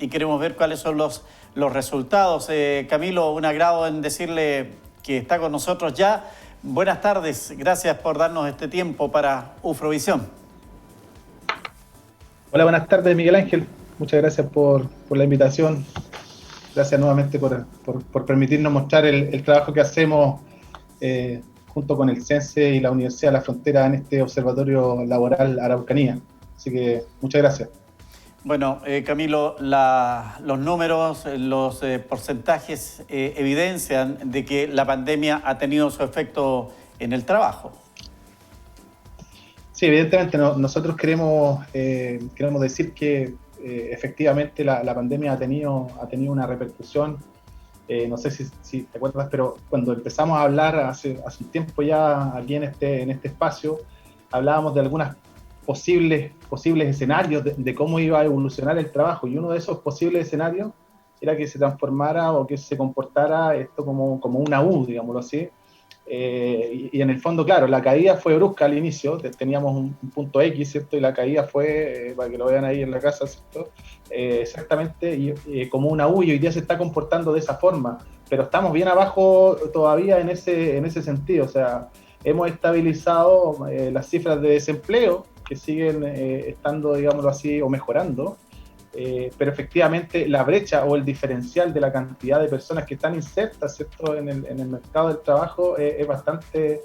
y queremos ver cuáles son los resultados. Camilo, un agrado en decirle que está con nosotros ya. Buenas tardes, gracias por darnos este tiempo para Ufrovisión. Hola, buenas tardes, Miguel Ángel. Muchas gracias por la invitación. Gracias nuevamente por permitirnos mostrar el trabajo que hacemos junto con el CENSE y la Universidad de la Frontera en este Observatorio Laboral Araucanía. Así que muchas gracias. Bueno, Camilo, los números, los porcentajes evidencian de que la pandemia ha tenido su efecto en el trabajo. Sí, evidentemente nosotros queremos decir que efectivamente la pandemia ha tenido una repercusión. No sé si te acuerdas, pero cuando empezamos a hablar hace un tiempo ya aquí en este espacio, hablábamos de algunas posibles escenarios de cómo iba a evolucionar el trabajo, y uno de esos posibles escenarios era que se transformara o que se comportara esto como una U, digámoslo así. Y en el fondo, claro, la caída fue brusca al inicio, teníamos un punto X, ¿cierto? Y la caída fue, para que lo vean ahí en la casa, ¿cierto? Exactamente como una U, y hoy día se está comportando de esa forma, pero estamos bien abajo todavía en ese sentido. O sea, hemos estabilizado las cifras de desempleo, que siguen estando, digámoslo así, o mejorando, pero efectivamente la brecha o el diferencial de la cantidad de personas que están insertas, ¿cierto?, en el mercado del trabajo es bastante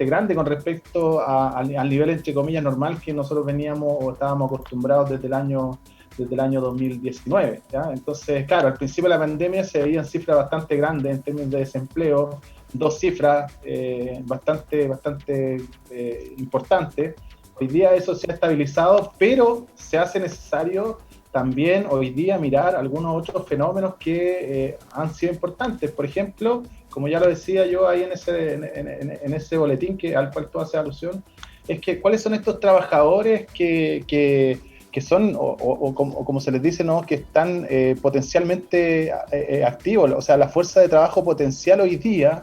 grande con respecto al nivel, entre comillas, normal que nosotros veníamos o estábamos acostumbrados desde el año 2019, ¿ya? Entonces, claro, al principio de la pandemia se veían cifras bastante grandes en términos de desempleo, dos cifras bastante importantes. Hoy día eso se ha estabilizado, pero se hace necesario también hoy día mirar algunos otros fenómenos que han sido importantes. Por ejemplo, como ya lo decía yo ahí en ese boletín al cual tú haces alusión, es que cuáles son estos trabajadores que son, o como se les dice, ¿no?, que están potencialmente activos. O sea, la fuerza de trabajo potencial hoy día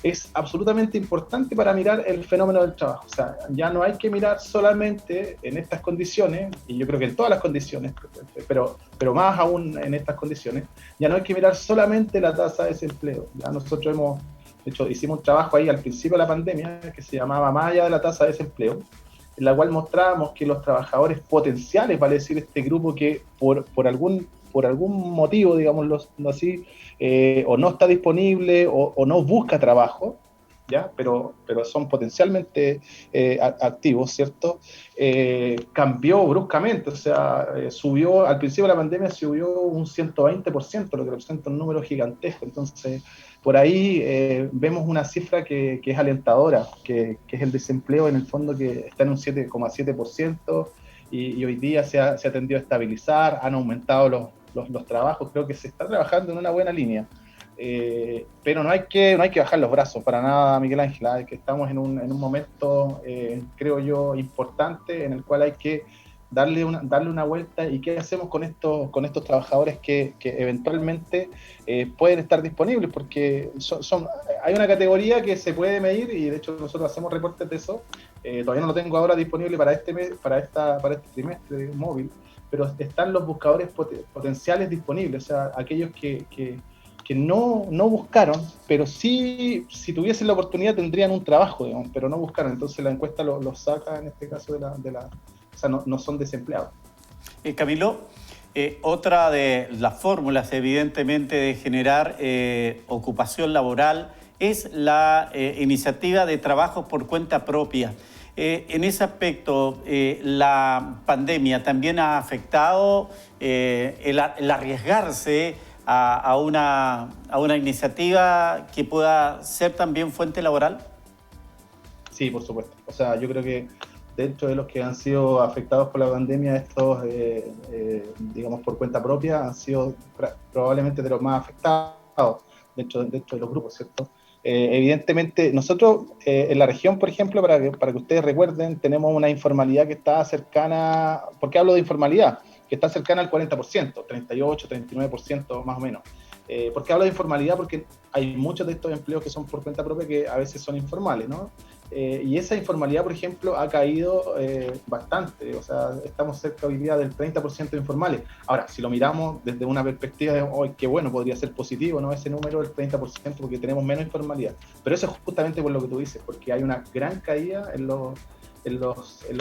es absolutamente importante para mirar el fenómeno del trabajo. O sea, ya no hay que mirar solamente en estas condiciones, y yo creo que en todas las condiciones, pero más aún en estas condiciones, ya no hay que mirar solamente la tasa de desempleo. Ya nosotros hicimos un trabajo ahí al principio de la pandemia que se llamaba Más allá de la tasa de desempleo, en la cual mostrábamos que los trabajadores potenciales, vale decir, este grupo que por algún motivo, digámoslo así, o no está disponible o no busca trabajo, ¿ya? Pero son potencialmente activos, ¿cierto? Cambió bruscamente, o sea, subió, al principio de la pandemia subió un 120%, lo que representa un número gigantesco. Entonces, por ahí vemos una cifra que es alentadora, que es el desempleo en el fondo, que está en un 7,7%, y hoy día se ha tendido a estabilizar, han aumentado los trabajos. Creo que se está trabajando en una buena línea. Pero no hay que bajar los brazos para nada, Miguel Ángel. Es que estamos en un momento, creo yo, importante, en el cual hay que darle una vuelta. ¿Y qué hacemos con estos trabajadores que eventualmente pueden estar disponibles? Porque hay una categoría que se puede medir, y de hecho nosotros hacemos reportes de eso. Todavía no lo tengo ahora disponible para este mes, para este trimestre móvil, pero están los buscadores potenciales disponibles, o sea, aquellos que no buscaron, pero sí, si tuviesen la oportunidad tendrían un trabajo, digamos, pero no buscaron. Entonces la encuesta los saca en este caso o sea, no son desempleados. Camilo, otra de las fórmulas, evidentemente, de generar ocupación laboral es la iniciativa de trabajo por cuenta propia. En ese aspecto, la pandemia también ha afectado el arriesgarse a una iniciativa que pueda ser también fuente laboral. Sí, por supuesto. O sea, yo creo que dentro de los que han sido afectados por la pandemia, estos, digamos, por cuenta propia, han sido probablemente de los más afectados dentro de los grupos, ¿cierto? Evidentemente, nosotros en la región, por ejemplo, para que ustedes recuerden, tenemos una informalidad que está cercana. ¿Por qué hablo de informalidad? Que está cercana al 40%, 38, 39% más o menos. ¿Por qué hablo de informalidad? Porque hay muchos de estos empleos que son por cuenta propia que a veces son informales, ¿no? Y esa informalidad, por ejemplo, ha caído bastante. O sea, estamos cerca hoy día del 30% de informales. Ahora, si lo miramos desde una perspectiva de, oh, qué bueno, podría ser positivo, ¿no? Ese número del 30% porque tenemos menos informalidad. Pero eso es justamente por lo que tú dices, porque hay una gran caída en los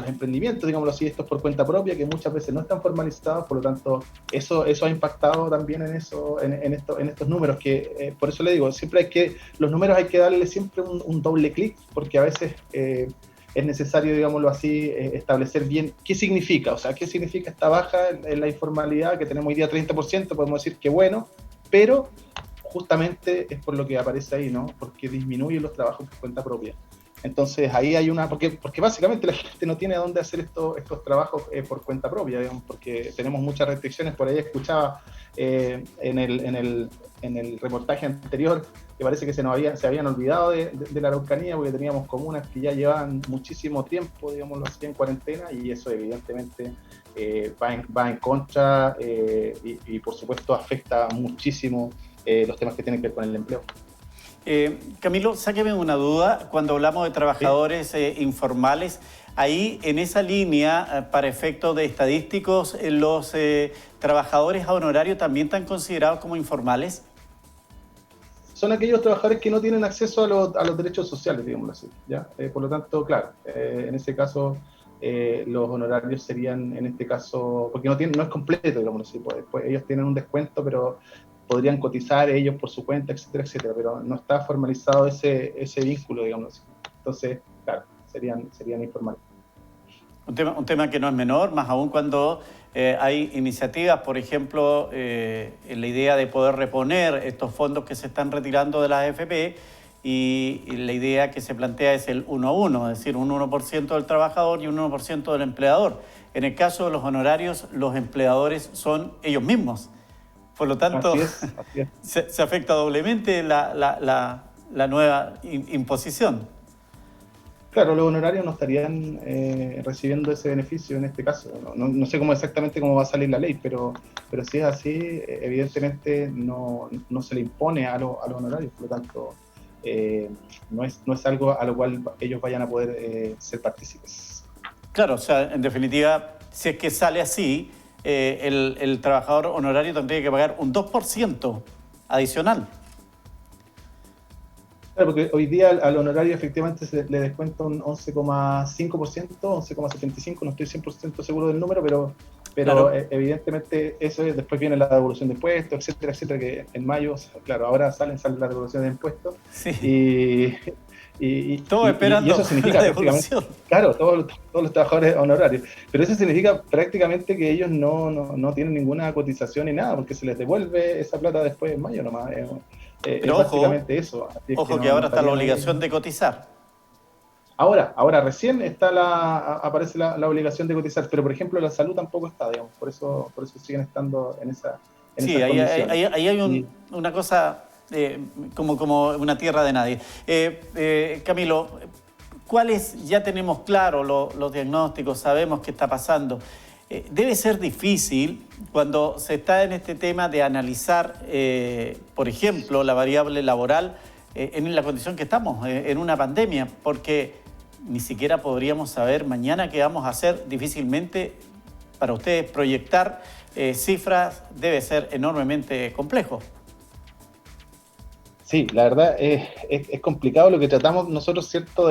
emprendimientos, digámoslo así, estos por cuenta propia, que muchas veces no están formalizados, por lo tanto, eso ha impactado también en estos números, que por eso le digo, los números hay que darle siempre un doble clic, porque a veces es necesario, digámoslo así, establecer bien qué significa, o sea, qué significa esta baja en la informalidad, que tenemos hoy día 30%, podemos decir que bueno, pero justamente es por lo que aparece ahí, ¿no? Porque disminuyen los trabajos por cuenta propia. Entonces ahí hay porque básicamente la gente no tiene dónde hacer estos trabajos por cuenta propia, digamos, porque tenemos muchas restricciones. Por ahí escuchaba en el reportaje anterior que parece que se habían olvidado de la Araucanía, porque teníamos comunas que ya llevaban muchísimo tiempo, digámoslo así, en cuarentena, y eso evidentemente va en contra y por supuesto afecta muchísimo los temas que tienen que ver con el empleo. Camilo, sáqueme una duda. Cuando hablamos de trabajadores informales, ahí en esa línea, para efectos de estadísticos, los trabajadores a honorario también están considerados como informales. Son aquellos trabajadores que no tienen acceso a los derechos sociales, digámoslo así, ¿ya? Por lo tanto, claro, en ese caso los honorarios serían, en este caso, porque no es completo, digámoslo así, pues ellos tienen un descuento, pero podrían cotizar ellos por su cuenta, etcétera, etcétera, pero no está formalizado ese vínculo, digamos así. Entonces, claro, serían informales. Un tema que no es menor, más aún cuando hay iniciativas, por ejemplo, en la idea de poder reponer estos fondos que se están retirando de las AFP, y la idea que se plantea es el 1 a 1, es decir, un 1% del trabajador y un 1% del empleador. En el caso de los honorarios, los empleadores son ellos mismos. Por lo tanto, así es. Se afecta doblemente la nueva imposición. Claro, los honorarios no estarían recibiendo ese beneficio en este caso. No sé exactamente cómo va a salir la ley, pero si es así, evidentemente no se le impone a los honorarios. Por lo tanto, no es algo a lo cual ellos vayan a poder ser partícipes. Claro, o sea, en definitiva, si es que sale así, el trabajador honorario tendría que pagar un 2% adicional. Claro, porque hoy día al honorario efectivamente se le descuenta un 11,5%, 11,75%, no estoy 100% seguro del número, pero claro, evidentemente eso después viene la devolución de impuestos, etcétera, etcétera, que en mayo, claro, ahora sale la devolución de impuestos. Sí. Y todos esperando y eso significa la devolución. Claro, todos los trabajadores honorarios, pero eso significa prácticamente que ellos no tienen ninguna cotización ni nada, porque se les devuelve esa plata después en mayo nomás. Pero básicamente eso. Ojo que ahora está la obligación de cotizar. Ahora recién aparece la obligación de cotizar, pero por ejemplo la salud tampoco está, digamos, por eso siguen estando en esas condiciones. Ahí hay una cosa como una tierra de nadie. Camilo, ya tenemos claro los diagnósticos, sabemos qué está pasando. Debe ser difícil cuando se está en este tema de analizar, por ejemplo, la variable laboral en la condición que estamos, en una pandemia, porque ni siquiera podríamos saber mañana qué vamos a hacer. Difícilmente para ustedes proyectar cifras debe ser enormemente complejo. Sí, la verdad es complicado. Lo que tratamos nosotros, ¿cierto?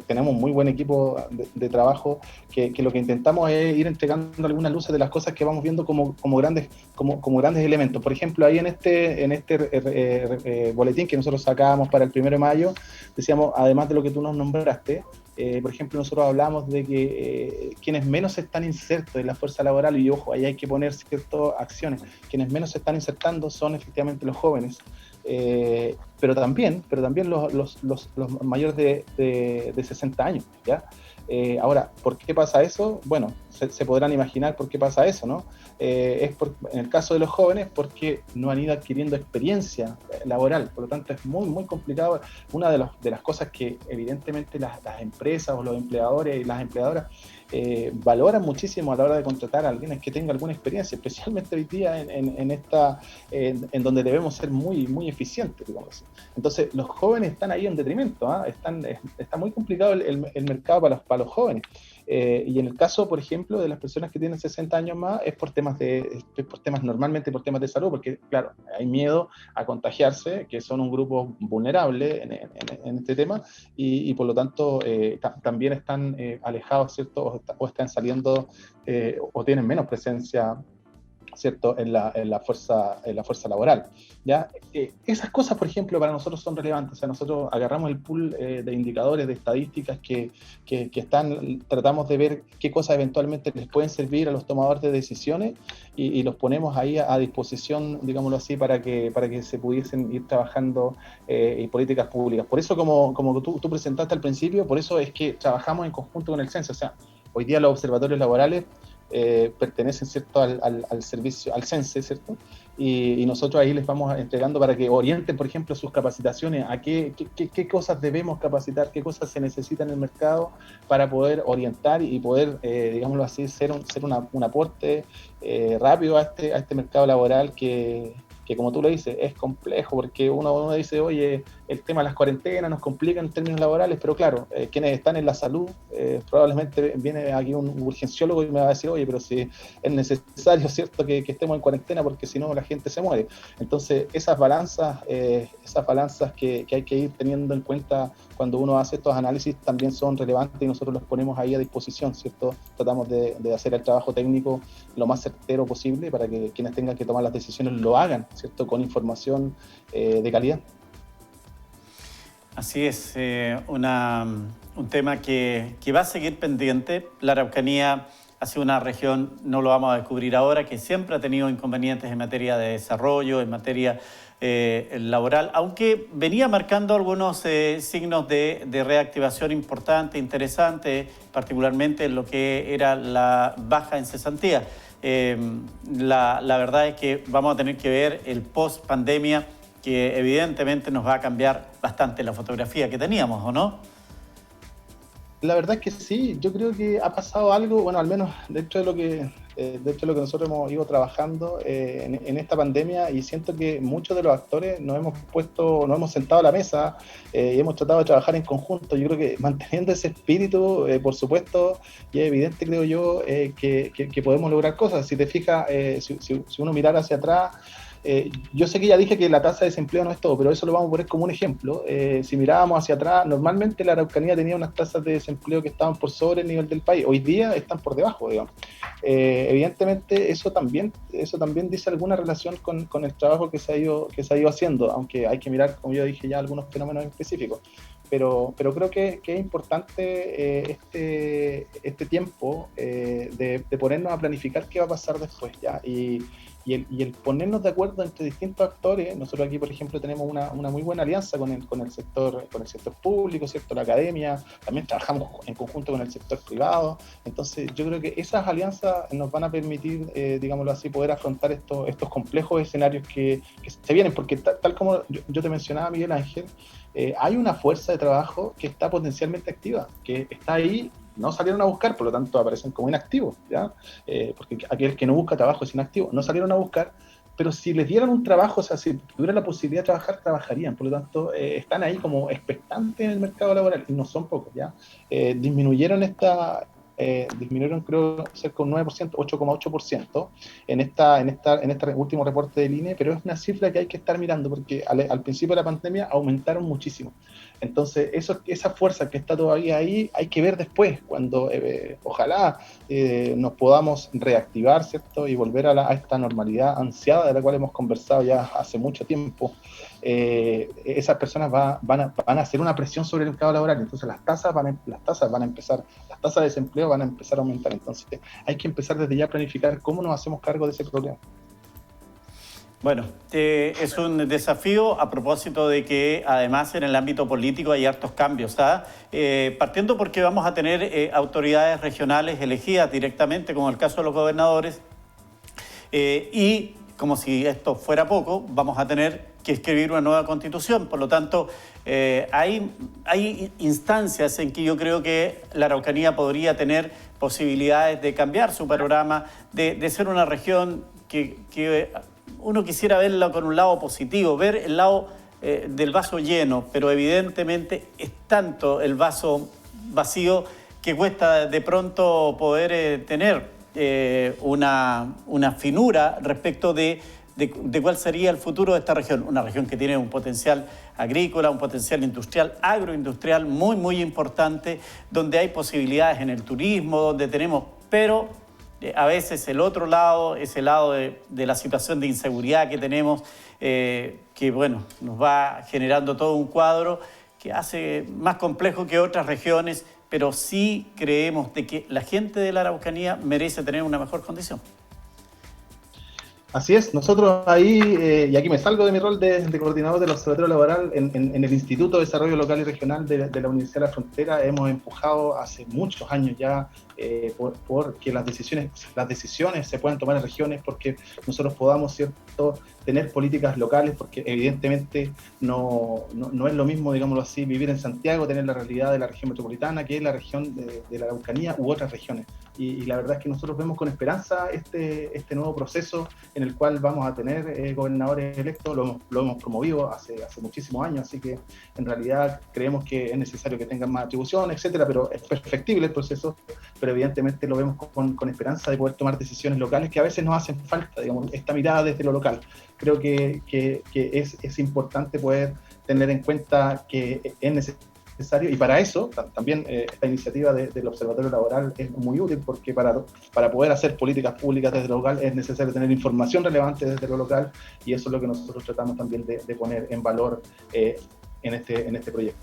Tenemos un muy buen equipo de trabajo que lo que intentamos es ir entregando algunas luces de las cosas que vamos viendo como grandes elementos. Por ejemplo, ahí en este boletín que nosotros sacábamos para el 1 de mayo, decíamos, además de lo que tú nos nombraste, por ejemplo, nosotros hablamos de que quienes menos están insertos en la fuerza laboral, y ojo, ahí hay que poner ciertas acciones, quienes menos se están insertando son efectivamente los jóvenes. Pero también los mayores de 60 años, ¿ya? Ahora, ¿por qué pasa eso? Bueno, se podrán imaginar por qué pasa eso, ¿no? En el caso de los jóvenes, porque no han ido adquiriendo experiencia laboral, por lo tanto es muy, muy complicado. Una de las cosas que evidentemente las empresas o los empleadores y las empleadoras valoran muchísimo a la hora de contratar a alguien que tenga alguna experiencia, especialmente hoy día en donde debemos ser muy, muy eficientes, digamos así. Entonces, los jóvenes están ahí en detrimento, está muy complicado el mercado para los jóvenes. Y en el caso, por ejemplo, de las personas que tienen 60 años más, es normalmente por temas de salud, porque, claro, hay miedo a contagiarse, que son un grupo vulnerable en este tema, y por lo tanto también están alejados, ¿cierto? O están saliendo o tienen menos presencia, ¿cierto? En la fuerza laboral, ¿ya? Esas cosas, por ejemplo, para nosotros son relevantes. O sea, nosotros agarramos el pool de indicadores, de estadísticas que tratamos de ver qué cosas eventualmente les pueden servir a los tomadores de decisiones y los ponemos ahí a disposición, digámoslo así, para que se pudiesen ir trabajando en políticas públicas. Por eso, como tú presentaste al principio, por eso es que trabajamos en conjunto con el Censo. O sea, hoy día los observatorios laborales pertenecen, ¿cierto?, al servicio, al CENSE, ¿cierto? Y nosotros ahí les vamos entregando para que orienten, por ejemplo, sus capacitaciones, a qué cosas debemos capacitar, qué cosas se necesitan en el mercado para poder orientar y poder, digámoslo así, ser un aporte rápido a este mercado laboral que como tú lo dices, es complejo, porque uno dice, oye, el tema de las cuarentenas nos complica en términos laborales, pero claro, quienes están en la salud, probablemente viene aquí un urgenciólogo y me va a decir, oye, pero si es necesario, ¿cierto?, que estemos en cuarentena, porque si no la gente se muere. Entonces, esas balanzas que hay que ir teniendo en cuenta cuando uno hace estos análisis también son relevantes y nosotros los ponemos ahí a disposición, ¿cierto? Tratamos de hacer el trabajo técnico lo más certero posible para que quienes tengan que tomar las decisiones lo hagan, ¿cierto?, con información de calidad. Así es, un tema que va a seguir pendiente. La Araucanía ha sido una región, no lo vamos a descubrir ahora, que siempre ha tenido inconvenientes en materia de desarrollo, en materia laboral, aunque venía marcando algunos signos de reactivación importante, interesante, particularmente en lo que era la baja en cesantía. La verdad es que vamos a tener que ver el post-pandemia, que evidentemente nos va a cambiar bastante la fotografía que teníamos, ¿o no? La verdad es que sí, yo creo que ha pasado algo, bueno, al menos dentro de lo que nosotros hemos ido trabajando en esta pandemia, y siento que muchos de los actores nos hemos sentado a la mesa y hemos tratado de trabajar en conjunto. Yo creo que manteniendo ese espíritu, por supuesto, y es evidente, creo yo, que podemos lograr cosas. Si te fijas, si uno mirara hacia atrás, yo sé que ya dije que la tasa de desempleo no es todo, pero eso lo vamos a poner como un ejemplo. Si mirábamos hacia atrás, normalmente la Araucanía tenía unas tasas de desempleo que estaban por sobre el nivel del país. Hoy día están por debajo, digamos. Evidentemente eso también dice alguna relación con el trabajo que se ha ido haciendo, aunque hay que mirar, como yo dije ya, algunos fenómenos específicos. Pero creo que es importante este tiempo de ponernos a planificar qué va a pasar después, ¿ya? Y el ponernos de acuerdo entre distintos actores. Nosotros aquí, por ejemplo, tenemos una muy buena alianza con el sector público, ¿cierto?, la academia. También trabajamos en conjunto con el sector privado. Entonces, yo creo que esas alianzas nos van a permitir, digámoslo así, poder afrontar estos complejos escenarios que se vienen, porque tal como yo te mencionaba, Miguel Ángel, hay una fuerza de trabajo que está potencialmente activa, que está ahí. No salieron a buscar, por lo tanto aparecen como inactivos, ¿ya? Porque aquel que no busca trabajo es inactivo. No salieron a buscar, pero si les dieran un trabajo, o sea, si tuvieran la posibilidad de trabajar, trabajarían. Por lo tanto, están ahí como expectantes en el mercado laboral, y no son pocos, ¿ya? Disminuyeron creo cerca de un 9%, 8,8% en este último reporte del INE, pero es una cifra que hay que estar mirando porque al principio de la pandemia aumentaron muchísimo. Entonces, esa fuerza que está todavía ahí, hay que ver después, cuando ojalá nos podamos reactivar, ¿cierto?, y volver a esta normalidad ansiada de la cual hemos conversado ya hace mucho tiempo. Esas personas van a hacer una presión sobre el mercado laboral. Entonces las tasas de desempleo van a empezar a aumentar. Entonces hay que empezar desde ya a planificar cómo nos hacemos cargo de ese problema. Bueno, es un desafío a propósito de que además en el ámbito político hay hartos cambios, partiendo porque vamos a tener autoridades regionales elegidas directamente, como el caso de los gobernadores, y como si esto fuera poco, vamos a tener que escribir una nueva constitución. Por lo tanto, hay instancias en que yo creo que la Araucanía podría tener posibilidades de cambiar su panorama, de ser una región que uno quisiera verla con un lado positivo, ver el lado del vaso lleno, pero evidentemente es tanto el vaso vacío que cuesta de pronto poder tener una finura respecto de cuál sería el futuro de esta región. Una región que tiene un potencial agrícola, un potencial industrial, agroindustrial muy, muy importante, donde hay posibilidades en el turismo, donde tenemos, pero a veces el otro lado, ese lado de la situación de inseguridad que tenemos, que bueno, nos va generando todo un cuadro que hace más complejo que otras regiones, pero sí creemos de que la gente de la Araucanía merece tener una mejor condición. Así es, nosotros ahí, y aquí me salgo de mi rol de coordinador del Observatorio Laboral, en el Instituto de Desarrollo Local y Regional de la Universidad de la Frontera hemos empujado hace muchos años ya por que las decisiones se puedan tomar en regiones, porque nosotros podamos, ¿cierto?, tener políticas locales, porque evidentemente no es lo mismo, digámoslo así, vivir en Santiago, tener la realidad de la región metropolitana, que es la región de la Araucanía u otras regiones. Y la verdad es que nosotros vemos con esperanza este nuevo proceso en el cual vamos a tener gobernadores electos, lo hemos promovido hace muchísimos años, así que en realidad creemos que es necesario que tengan más atribuciones, etcétera, pero es perfectible el proceso, pero evidentemente lo vemos con esperanza de poder tomar decisiones locales que a veces nos hacen falta, digamos, esta mirada desde lo local. Creo que es importante poder tener en cuenta que es necesario, y para eso también esta iniciativa del Observatorio Laboral es muy útil, porque para poder hacer políticas públicas desde lo local es necesario tener información relevante desde lo local, y eso es lo que nosotros tratamos también de poner en valor en este proyecto.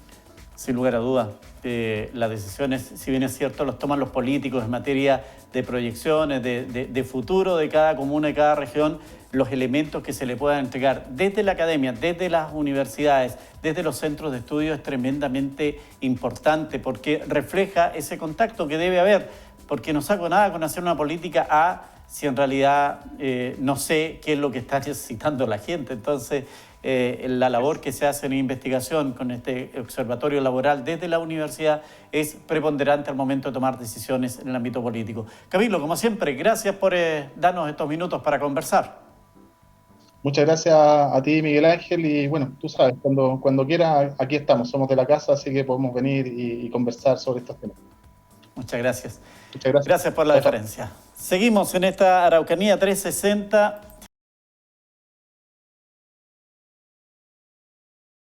Sin lugar a dudas, las decisiones, si bien es cierto, los toman los políticos en materia de proyecciones, de futuro de cada comuna y cada región, los elementos que se le puedan entregar desde la academia, desde las universidades, desde los centros de estudio es tremendamente importante, porque refleja ese contacto que debe haber, porque no saco nada con hacer una política si en realidad no sé qué es lo que está necesitando la gente. Entonces, la labor que se hace en investigación con este observatorio laboral desde la universidad es preponderante al momento de tomar decisiones en el ámbito político. Camilo, como siempre, gracias por darnos estos minutos para conversar. Muchas gracias a ti, Miguel Ángel, y bueno, tú sabes, cuando quieras, aquí estamos, somos de la casa, así que podemos venir y conversar sobre estos temas. Muchas gracias. Muchas gracias. Gracias por la deferencia. Seguimos en esta Araucanía 360.